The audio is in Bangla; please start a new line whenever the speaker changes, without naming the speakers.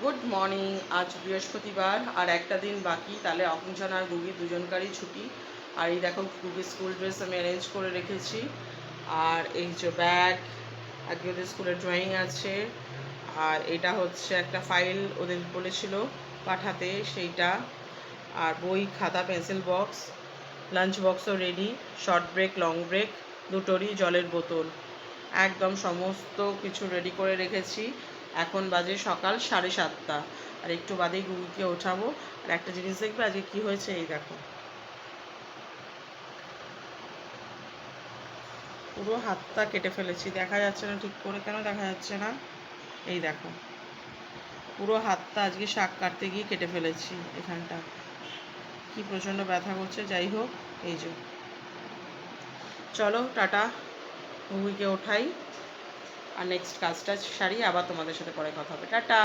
Good morning. আজ বৃহস্পতিবার আর একটা দিন বাকি, তাহলে অকুঞ্চন আর গুগি দুজনকারই ছুটি। আর এই দেখো গুগির স্কুল ড্রেস আমি অ্যারেঞ্জ করে রেখেছি। আর এই যে ব্যাগ, আজকে ওদের স্কুলে ড্রয়িং আছে। আর এটা হচ্ছে একটা ফাইল ওদের বলেছিল পাঠাতে, সেইটা। আর বই, খাতা, পেন্সিল বক্স, লাঞ্চ বক্সও ready. Short break, long break দুটোরই জলের বোতল, একদম সমস্ত কিছু রেডি করে রেখেছি। এখন বাজে সকাল 7:30, আর একটু বাদেই গুগিকে ওঠাবো। আর একটা জিনিস দেখবে আজকে কি হয়েছে, এই দেখো, পুরো হাতটা কেটে ফেলেছি। দেখা যাচ্ছে না ঠিক করে, কেন দেখা যাচ্ছে না? এই দেখো, পুরো হাতটা আজকে শাক কাটতে গিয়ে কেটে ফেলেছি এখানটা। কি প্রচণ্ড ব্যথা করছে। যাই হোক, এই যে, চলো টাটা, গুগিকে ওঠাই আর নেক্সট কাজটা সারি, আবার তোমাদের সাথে পরে কথা হবে। টাটা।